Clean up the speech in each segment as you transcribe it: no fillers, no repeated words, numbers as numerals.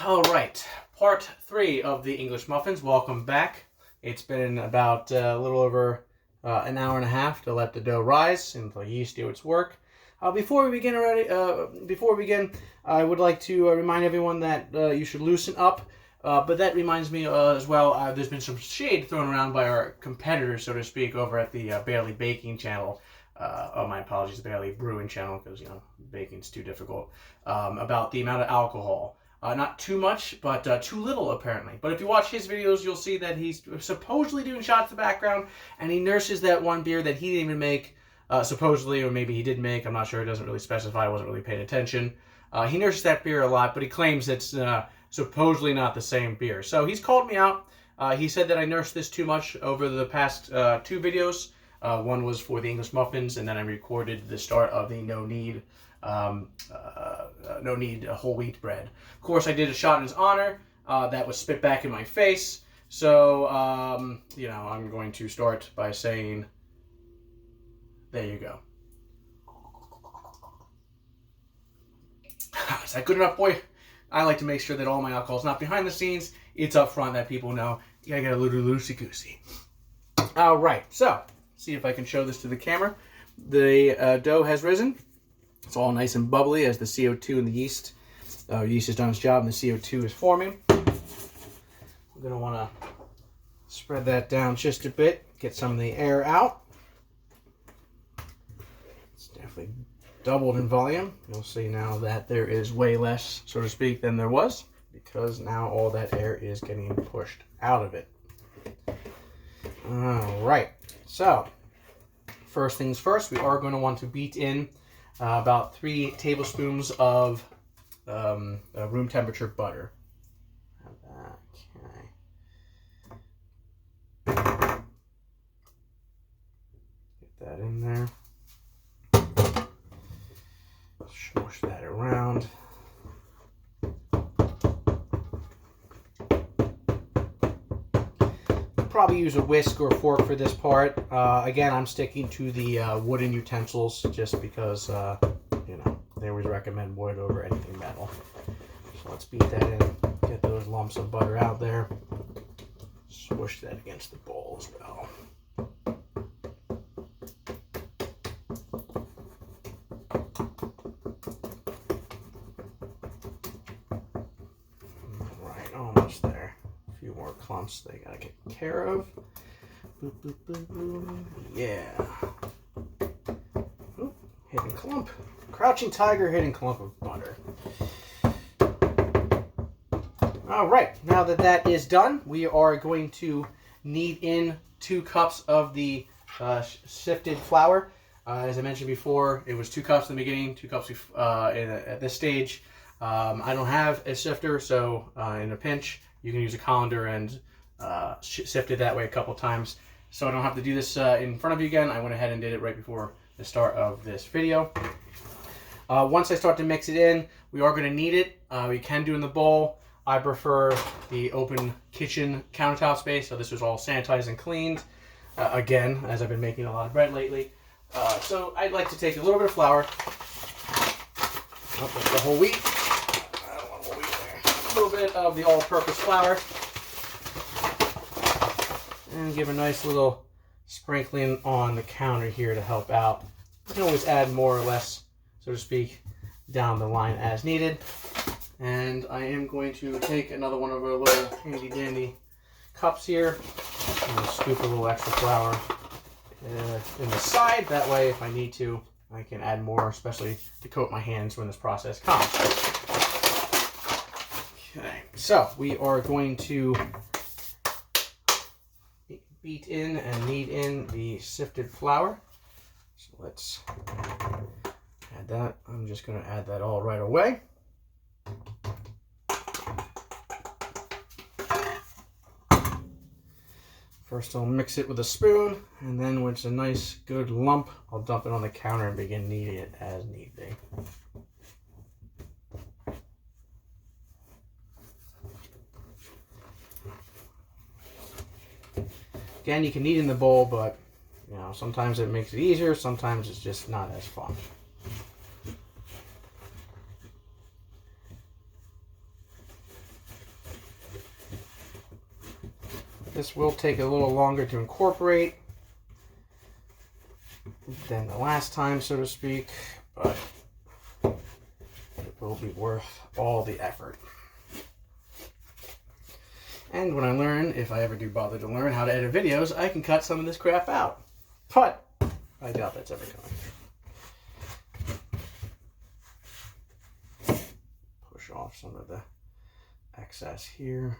All right, part 3 of the English muffins. Welcome back. It's been about a little over an hour and a half to let the dough rise and the yeast do its work. Before we begin, I would like to remind everyone that you should loosen up. But that reminds me as well. There's been some shade thrown around by our competitors, so to speak, over at the Barely Baking channel. My apologies, the Barely Brewing channel, because baking's too difficult. About the amount of alcohol. Not too much, but too little, apparently. But if you watch his videos, you'll see that he's supposedly doing shots in the background, and he nurses that one beer that he didn't even make, supposedly, or maybe he did make. I'm not sure. It doesn't really specify. I wasn't really paying attention. He nurses that beer a lot, but he claims it's supposedly not the same beer. So he's called me out. He said that I nursed this too much over the past 2 videos. One was for the English muffins, and then I recorded the start of the no need whole wheat bread. Of course, I did a shot in his honor that was spit back in my face. So, I'm going to start by saying, there you go. Is that good enough, boy? I like to make sure that all my alcohol is not behind the scenes. It's up front that people know. You gotta get a little loosey-goosey. All right, so see if I can show this to the camera. The dough has risen. It's all nice and bubbly as the CO2 and the yeast has done its job and the CO2 is forming. We're going to want to spread that down just a bit, get some of the air out. It's definitely doubled in volume. You'll see now that there is way less, so to speak, than there was, because now all that air is getting pushed out of it. All right, so first things first, we are going to want to beat in about 3 tablespoons of room temperature butter. Okay. Get that in there. Smush that around. Probably use a whisk or a fork for this part. Again, I'm sticking to the wooden utensils just because, they always recommend wood over anything metal. So let's beat that in, get those lumps of butter out there. Smush that against the bowl as well. Alright, almost there. A few more clumps they gotta get care of. Boop, boop, boop, boop. Yeah. Ooh, hidden clump. Crouching tiger, hidden clump of butter. All right, now that that is done, we are going to knead in 2 cups of the sifted flour. As I mentioned before, it was 2 cups in the beginning, 2 cups at this stage. I don't have a sifter, so in a pinch, you can use a colander and sift it that way a couple times. So I don't have to do this in front of you again. I went ahead and did it right before the start of this video. Once I start to mix it in, we are going to knead it. We can do in the bowl. I prefer the open kitchen countertop space, so this was all sanitized and cleaned. Again, as I've been making a lot of bread lately. So I'd like to take a little bit of flour. Oh, that's the whole wheat. I don't want whole wheat there. A little bit of the all-purpose flour. And give a nice little sprinkling on the counter here to help out. You can always add more or less, so to speak, down the line as needed. And I am going to take another one of our little handy dandy cups here and scoop a little extra flour in the side. That way, if I need to, I can add more, especially to coat my hands when this process comes. Okay, so we are going to beat in and knead in the sifted flour. So let's add that. I'm just going to add that all right away. First I'll mix it with a spoon, and then when it's a nice good lump, I'll dump it on the counter and begin kneading it as need be. Again, you can knead in the bowl, but sometimes it makes it easier, sometimes it's just not as fun. This will take a little longer to incorporate than the last time, so to speak, but it will be worth all the effort. And when I learn, if I ever do bother to learn how to edit videos, I can cut some of this crap out. But I doubt that's ever coming. Push off some of the excess here.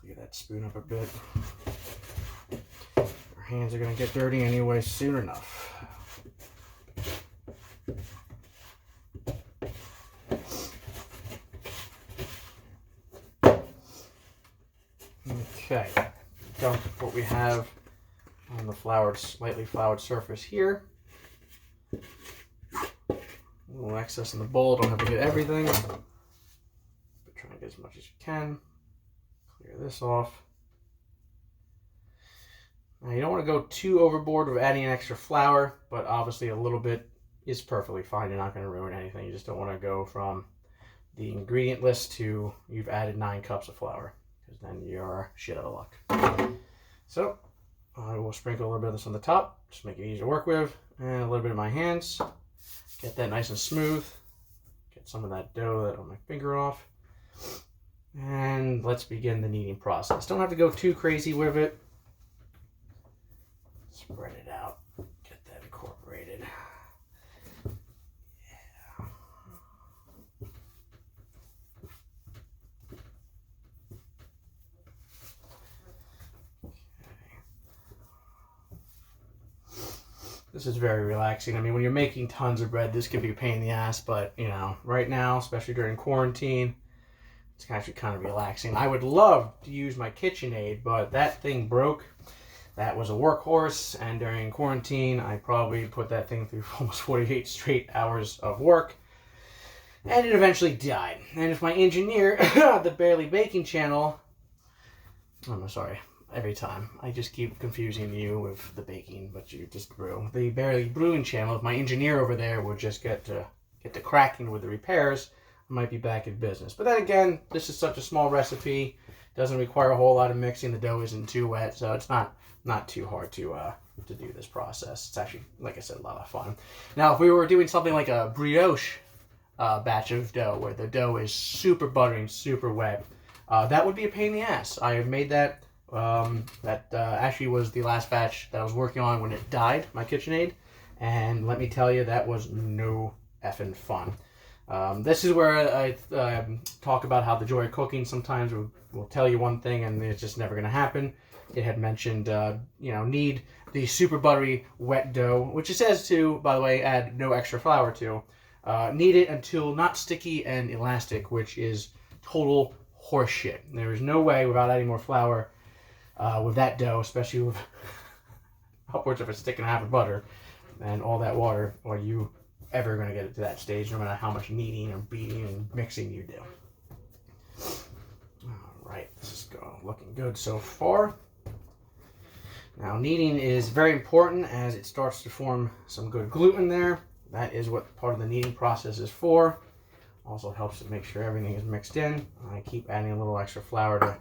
Clear that spoon up a bit. Our hands are going to get dirty anyway soon enough. Okay, dump what we have on the slightly floured surface here. A little excess in the bowl, don't have to get everything, but try and get as much as you can. Clear this off. Now you don't want to go too overboard with adding extra flour, but obviously a little bit is perfectly fine. You're not going to ruin anything. You just don't want to go from the ingredient list to you've added 9 cups of flour, because then you're shit out of luck. So I will sprinkle a little bit of this on the top, just make it easier to work with, and a little bit in my hands. Get that nice and smooth. Get some of that dough that on my finger off. And let's begin the kneading process. Don't have to go too crazy with it. Spread it out. Get that incorporated. Yeah. This is very relaxing. I mean, when you're making tons of bread, this can be a pain in the ass, but, you know, right now, especially during quarantine, it's actually kind of relaxing. I would love to use my KitchenAid, but that thing broke. That was a workhorse, and during quarantine, I probably put that thing through almost 48 straight hours of work, and it eventually died. And if my engineer, the Barely Baking channel, I'm sorry, every time. I just keep confusing you with the baking, but you just brew. The Barely Brewing channel, if my engineer over there would just get to cracking with the repairs, I might be back in business. But then again, this is such a small recipe, doesn't require a whole lot of mixing, the dough isn't too wet, so it's not too hard to do this process. It's actually, like I said, a lot of fun. Now, if we were doing something like a brioche batch of dough, where the dough is super buttery and super wet, that would be a pain in the ass. I have made that. That actually was the last batch that I was working on when it died, my KitchenAid, and let me tell you, that was no effing fun. This is where I talk about how the joy of cooking sometimes will tell you one thing and it's just never going to happen. It had mentioned, knead the super buttery wet dough, which it says to, by the way, add no extra flour to. Knead it until not sticky and elastic, which is total horseshit. There is no way without adding more flour with that dough, especially with upwards of a stick and a half of butter and all that water, are you ever going to get it to that stage, no matter how much kneading and beating and mixing you do. All right, this is looking good so far. Now, kneading is very important as it starts to form some good gluten there. That is what part of the kneading process is for. Also helps to make sure everything is mixed in. I keep adding a little extra flour to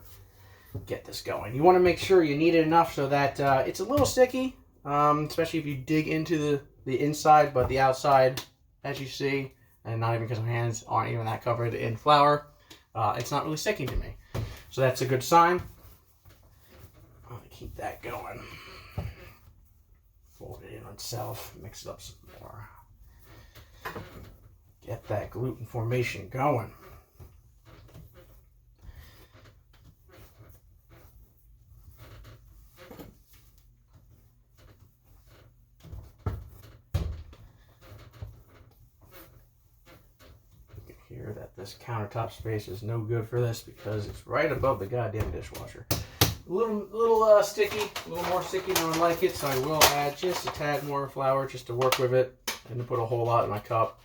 get this going. You want to make sure you knead it enough so that it's a little sticky, especially if you dig into the inside, but the outside, as you see, and not even because my hands aren't even that covered in flour, it's not really sticking to me. So that's a good sign. I'm going to keep that going. Fold it in on itself, mix it up some more. Get that gluten formation going. Here that this countertop space is no good for this because it's right above the goddamn dishwasher. A little sticky, a little more sticky than I like it, so I will add just a tad more flour just to work with it and to put a whole lot in my cup.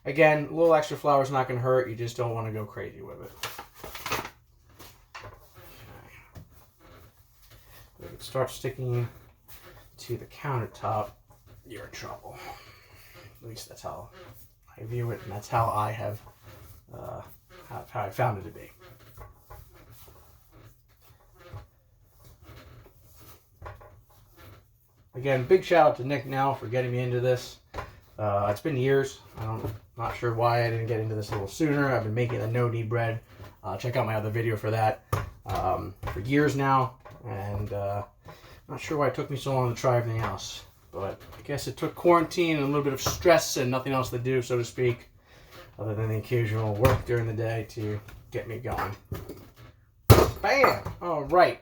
Again, a little extra flour is not going to hurt, you just don't want to go crazy with it. Okay. If it starts sticking to the countertop, you're in trouble. At least that's how I view it, and that's how I have how I found it to be. again, big shout out to Nick now for getting me into this. It's been years. Not sure why I didn't get into this a little sooner. I've been making the no-knead bread. Check out my other video for that. For years now, and not sure why it took me so long to try everything else. But I guess it took quarantine and a little bit of stress and nothing else to do, so to speak, other than the occasional work during the day to get me going. Bam! All right.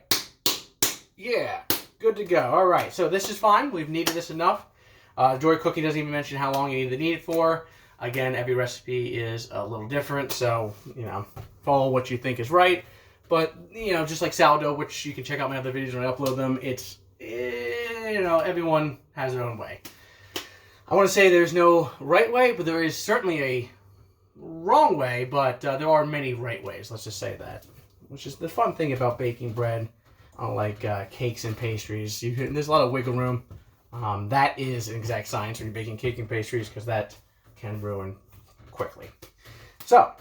Yeah, good to go. All right, so this is fine. We've kneaded this enough. Joy Cooking doesn't even mention how long you need to knead it for. Again, every recipe is a little different, so, follow what you think is right. But, just like sourdough, which you can check out my other videos when I upload them, it's, everyone has their own way. I want to say there's no right way, but there is certainly a wrong way, but there are many right ways, let's just say that. Which is the fun thing about baking bread, unlike cakes and pastries. There's a lot of wiggle room. That is an exact science when you're baking cake and pastries, because that can ruin quickly. So,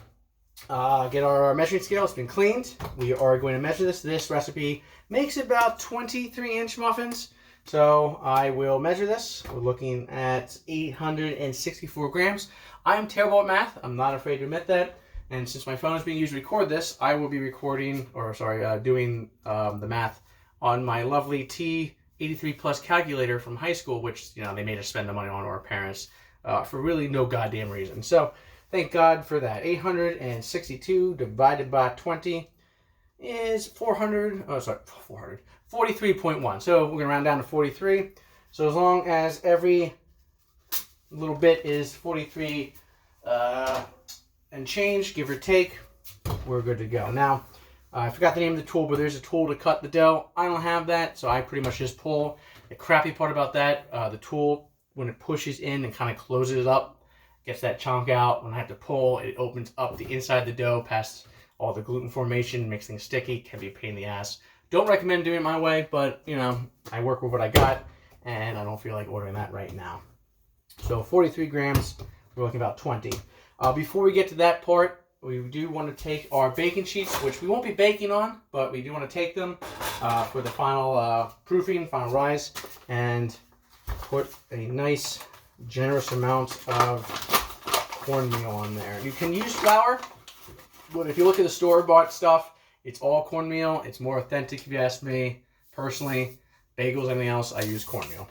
get our measuring scale. It's been cleaned. We are going to measure this. This recipe makes about 23-inch muffins. So I will measure this. We're looking at 864 grams. I'm terrible at math. I'm not afraid to admit that. And since my phone is being used to record this, I will be doing the math on my lovely T83 Plus calculator from high school, which, they made us spend the money on our parents for really no goddamn reason. So thank God for that. 862 divided by 20 is 43.1. So we're going to round down to 43. So as long as every little bit is 43 and change, give or take, we're good to go. Now, I forgot the name of the tool, but there's a tool to cut the dough. I don't have that, so I pretty much just pull. The crappy part about that, the tool, when it pushes in and kind of closes it up, gets that chunk out. When I have to pull, it opens up the inside of the dough past all the gluten formation, makes things sticky, can be a pain in the ass. Don't recommend doing it my way, but, I work with what I got, and I don't feel like ordering that right now. So 43 grams, we're looking about 20. Before we get to that part, we do want to take our baking sheets, which we won't be baking on, but we do want to take them for the final proofing, final rise, and put a nice, generous amount of cornmeal on there. You can use flour, but if you look at the store-bought stuff, it's all cornmeal. It's more authentic, if you ask me. Personally, bagels, anything else, I use cornmeal.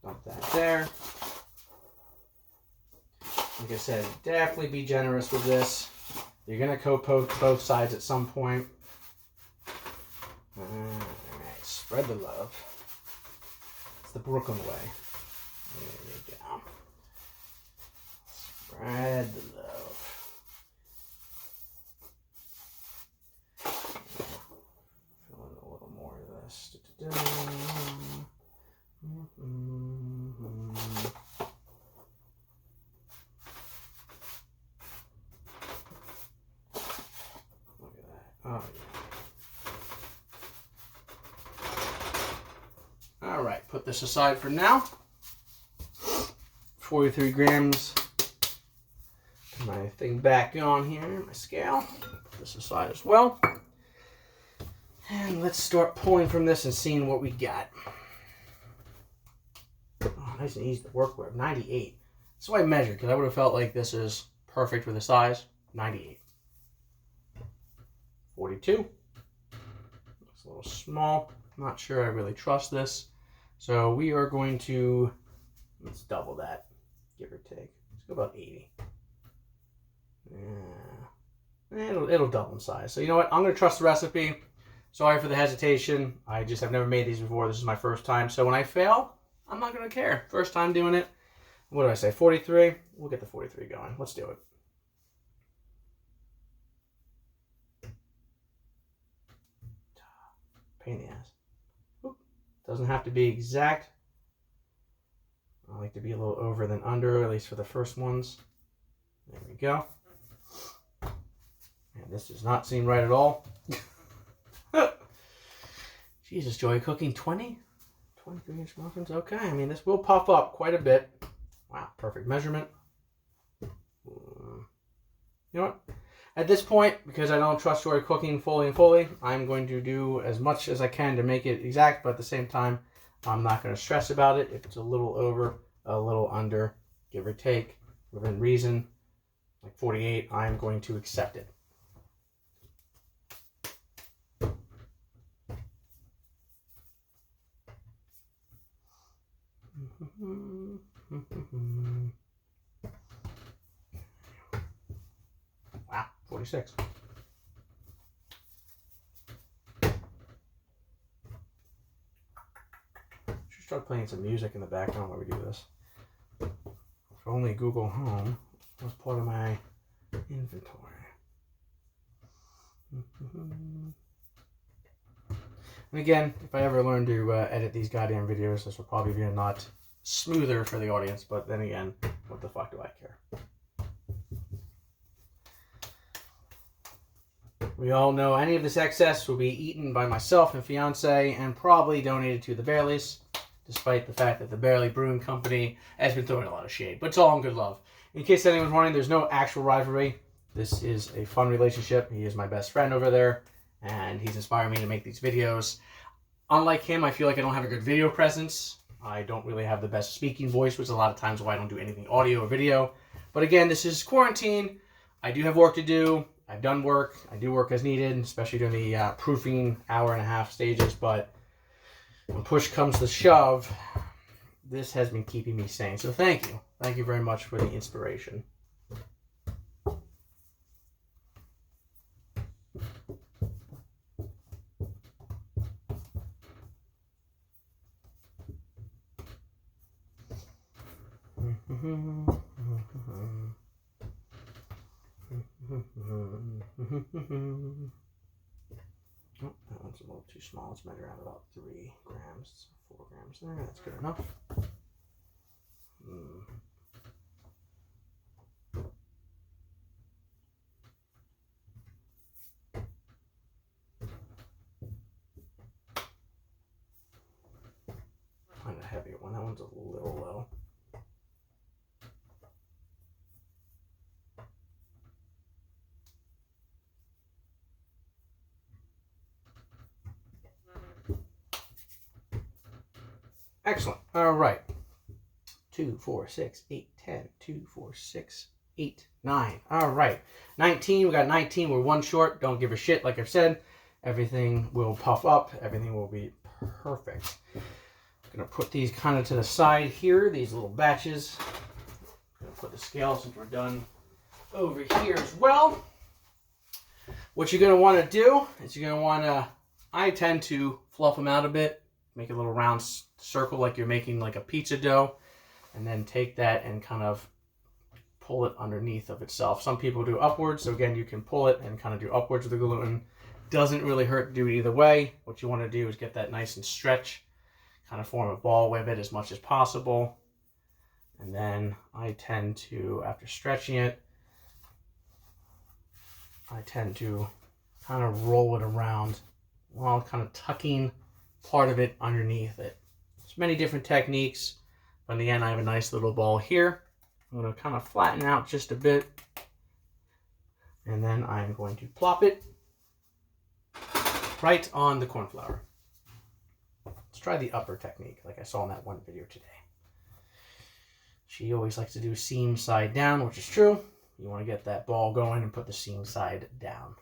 Dump that there. Like I said, definitely be generous with this. You're going to coat both sides at some point. Alright, spread the love. It's the Brooklyn way. There you go. Spread the love. Fill in a little more of this. Look at that. Oh, yeah. All right, put this aside for now. 43 grams. Put my thing back on here, my scale. Put this aside as well. And let's start pulling from this and seeing what we got. Oh, nice and easy to work with. 98. That's why I measured, because I would have felt like this is perfect for the size. 98. 42. Looks a little small. I'm not sure I really trust this. So we are going to, let's double that, give or take. Let's go about 80. Yeah. It'll double in size. So you know what? I'm going to trust the recipe. Sorry for the hesitation. I just have never made these before. This is my first time. So when I fail, I'm not going to care. First time doing it. What do I say? 43? We'll get the 43 going. Let's do it. Pain in the ass. Oop. Doesn't have to be exact. I like to be a little over than under, at least for the first ones. There we go. And this does not seem right at all. Jesus, Joy, cooking 20? 23-inch muffins? Okay, I mean, this will puff up quite a bit. Wow, perfect measurement. You know what? At this point, because I don't trust Jory cooking fully, I'm going to do as much as I can to make it exact, but at the same time, I'm not going to stress about it. If it's a little over, a little under, give or take, within reason, like 48, I'm going to accept it. Wow, 46. Should start playing some music in the background while we do this. If only Google Home was part of my inventory. And again, if I ever learn to edit these goddamn videos, this will probably be a lot smoother for the audience, but then again, what the fuck do I care? We all know any of this excess will be eaten by myself and fiance and probably donated to the Bearleys, despite the fact that the Bearley Brewing Company has been throwing a lot of shade, but it's all in good love. In case anyone's wondering, there's no actual rivalry. This is a fun relationship. He is my best friend over there, and he's inspired me to make these videos. Unlike him, I feel like I don't have a good video presence. I don't really have the best speaking voice, which is a lot of times why I don't do anything audio or video. But again, this is quarantine. I do have work to do. I've done work. I do work as needed, especially during the proofing hour-and-a-half stages. But when push comes to shove, this has been keeping me sane. So thank you. Thank you very much for the inspiration. Oh, that one's a little too small. Let's measure out about 3 grams, 4 grams there. That's good enough. Find a heavier one. That one's a little low. Excellent. All right. 2, 4, 6, 8, 10. 2, 4, 6, 8, 9. All right. 19. We got 19. We're one short. Don't give a shit. Like I've said, everything will puff up. Everything will be perfect. I'm going to put these kind of to the side here, these little batches. I'm going to put the scale since we're done over here as well. What you're going to want to do is you're going to want to, I tend to fluff them out a bit. Make a little round circle like you're making like a pizza dough. And then take that and kind of pull it underneath of itself. Some people do upwards. So again, you can pull it and kind of do upwards with the gluten. Doesn't really hurt to do it either way. What you want to do is get that nice and stretch. Kind of form a ball with it as much as possible. And then I tend to, after stretching it, I tend to kind of roll it around while kind of tucking part of it underneath it. There's many different techniques, but in the end I have a nice little ball here. I'm going to kind of flatten out just a bit, and then I'm going to plop it right on the corn flour. Let's try the upper technique like I saw in that one video today. She always likes to do seam side down, which is true. You want to get that ball going and put the seam side down.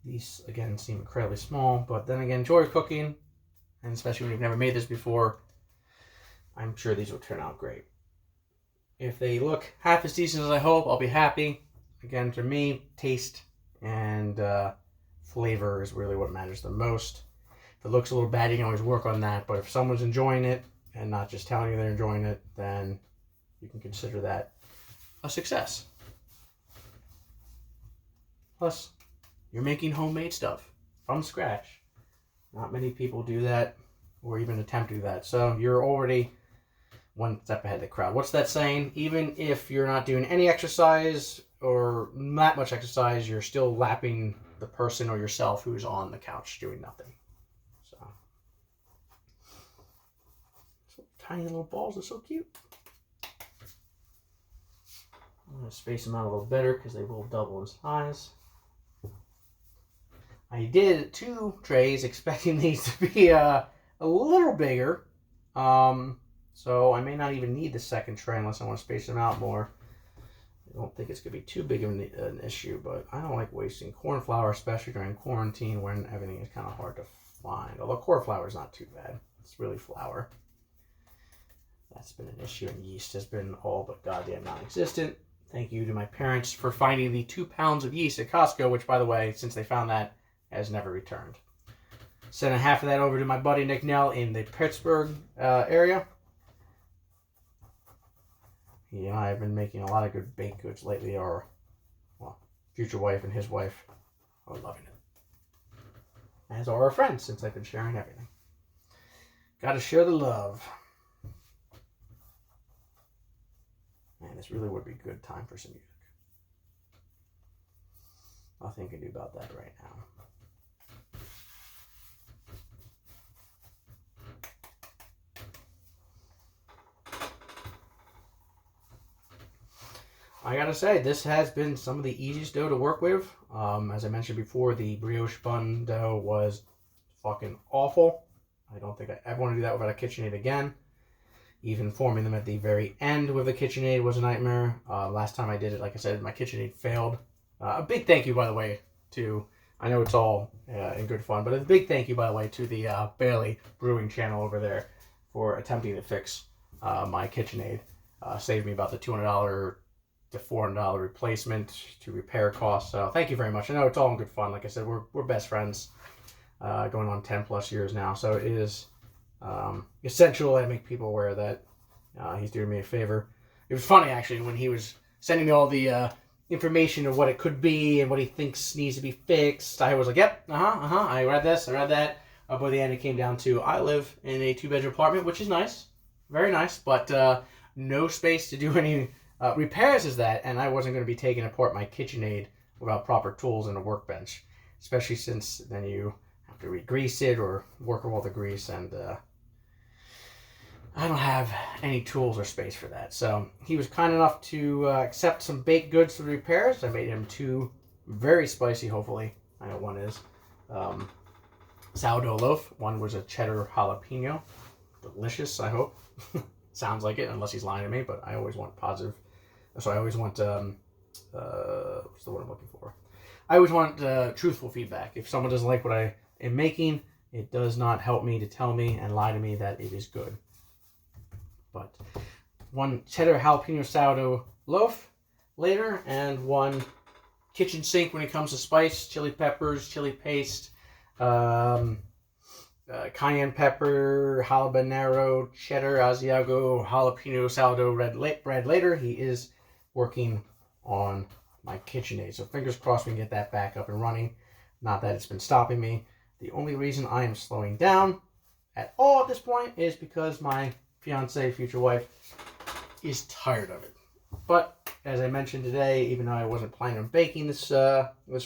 These, again, seem incredibly small, but then again, enjoy cooking, and especially when you've never made this before, I'm sure these will turn out great. If they look half as decent as I hope, I'll be happy. Again, for me, taste and flavor is really what matters the most. If it looks a little bad, you can always work on that, but if someone's enjoying it and not just telling you they're enjoying it, then you can consider that a success. Plus, you're making homemade stuff from scratch. Not many people do that or even attempt to do that. So you're already one step ahead of the crowd. What's that saying? Even if you're not doing any exercise or not much exercise, you're still lapping the person or yourself who's on the couch doing nothing. So tiny little balls are so cute. I'm going to space them out a little better because they will double in size. I did 2 trays expecting these to be a little bigger. So I may not even need the second tray unless I want to space them out more. I don't think it's going to be too big of an issue, but I don't like wasting corn flour, especially during quarantine when everything is kind of hard to find. Although corn flour is not too bad. It's really flour. That's been an issue, and yeast has been all but goddamn non-existent. Thank you to my parents for finding the 2 pounds of yeast at Costco, which, by the way, since they found that, has never returned. Sending half of that over to my buddy Nick Nell in the Pittsburgh area. He and I have been making a lot of good baked goods lately. Our future wife and his wife are loving it. As are our friends, since I've been sharing everything. Gotta share the love. Man, this really would be a good time for some music. Nothing I can do about that right now. I gotta say, this has been some of the easiest dough to work with. As I mentioned before, the brioche bun dough was fucking awful. I don't think I ever want to do that without a KitchenAid again. Even forming them at the very end with a KitchenAid was a nightmare. Last time I did it, like I said, my KitchenAid failed. A big thank you, by the way, to, I know it's all in good fun, but a big thank you, by the way, to the Bailey Brewing channel over there for attempting to fix my KitchenAid. Saved me about the $200 to $400 replacement to repair costs. So thank you very much. I know it's all in good fun. Like I said, we're best friends going on 10 plus years now. So it is essential I make people aware that he's doing me a favor. It was funny, actually, when he was sending me all the information of what it could be and what he thinks needs to be fixed. I was like, yep, I read this, I read that. By the end, it came down to, I live in a 2-bedroom apartment, which is nice. Very nice, but no space to do any repairs is that, and I wasn't going to be taking apart my KitchenAid without proper tools and a workbench, especially since then you have to re-grease it or work with all the grease, and I don't have any tools or space for that. So he was kind enough to accept some baked goods for the repairs. I made him 2 very spicy, hopefully. I know one is sourdough loaf. One was a cheddar jalapeno. Delicious, I hope. Sounds like it, unless he's lying to me, but I always want positive. So I always want, what's the word I'm looking for? I always want truthful feedback. If someone doesn't like what I am making, it does not help me to tell me and lie to me that it is good. But 1 cheddar jalapeno sourdough loaf later, and 1 kitchen sink when it comes to spice, chili peppers, chili paste, cayenne pepper, habanero, cheddar, Asiago, jalapeno, sourdough bread later. He is working on my KitchenAid. So fingers crossed we can get that back up and running. Not that it's been stopping me. The only reason I am slowing down at all at this point is because my fiance, future wife, is tired of it. But as I mentioned today, even though I wasn't planning on baking this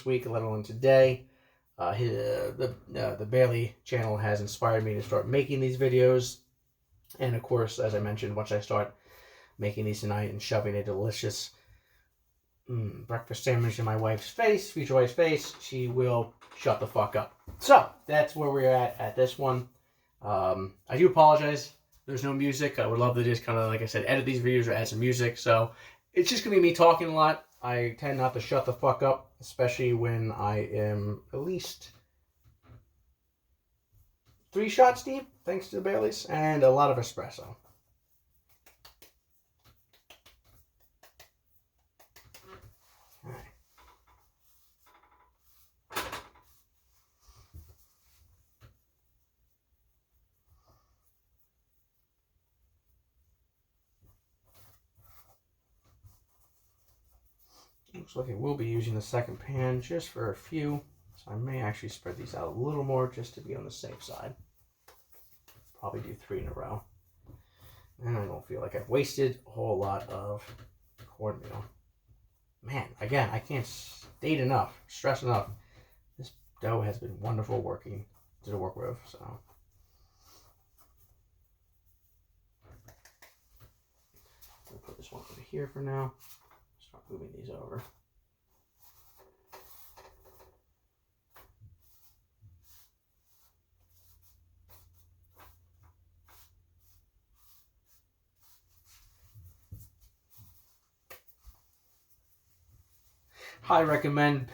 week, let alone today, the Bailey channel has inspired me to start making these videos. And of course, as I mentioned, once I start making these tonight and shoving a delicious breakfast sandwich in my wife's face, future wife's face, she will shut the fuck up. So that's where we're at this one. I do apologize. There's no music. I would love to just kind of, like I said, edit these videos or add some music. So it's just going to be me talking a lot. I tend not to shut the fuck up, especially when I am at least 3 shots deep, thanks to the Baileys, and a lot of espresso. Looks like I will be using the second pan just for a few, so I may actually spread these out a little more just to be on the safe side. Probably do 3 in a row. And I don't feel like I've wasted a whole lot of cornmeal. Man, again, I can't stress enough. This dough has been wonderful to work with, so. this one over here for now. Start moving these over. Highly recommend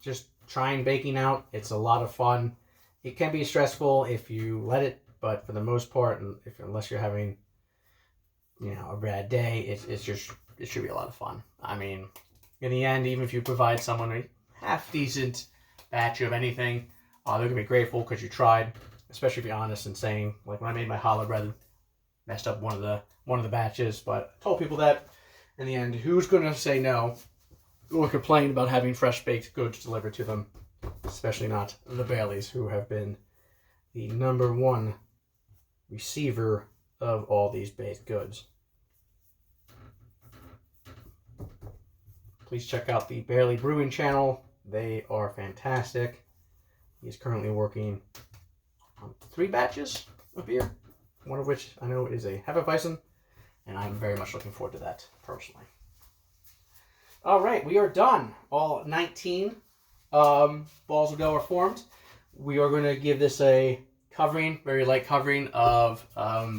just trying baking out. It's a lot of fun. It can be stressful if you let it, but for the most part, and unless you're having, you know, a bad day, it should be a lot of fun. I mean, in the end, even if you provide someone a half decent batch of anything, they're gonna be grateful because you tried. Especially if you're honest and saying, like when I made my challah bread, messed up one of the batches, but I told people that in the end, who's gonna say no or complain about having fresh baked goods delivered to them? Especially not the Baileys, who have been the #1 receiver of all these baked goods. Please check out the Bailey Brewing channel. They are fantastic. He's currently working on 3 batches of beer, one of which I know is a Hefeweizen, and I'm very much looking forward to that personally. All right, we are done. All 19 balls of dough are formed. We are going to give this a covering, very light covering of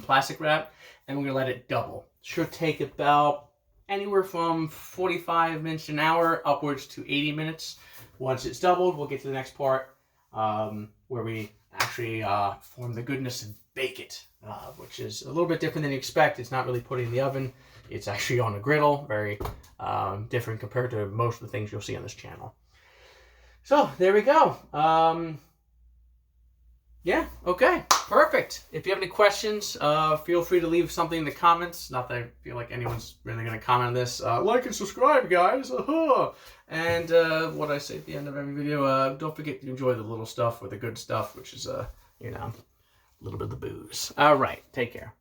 plastic wrap, and we're going to let it double. Should take about anywhere from 45 minutes to an hour upwards to 80 minutes. Once it's doubled, we'll get to the next part where we actually form the goodness and bake it, which is a little bit different than you expect. It's not really put in the oven. It's actually on a griddle, very different compared to most of the things you'll see on this channel. So, there we go. Yeah, okay, perfect. If you have any questions, feel free to leave something in the comments. Not that I feel like anyone's really going to comment on this. Like and subscribe, guys. And what I say at the end of every video, don't forget to enjoy the little stuff or the good stuff, which is, you know, a little bit of the booze. All right, take care.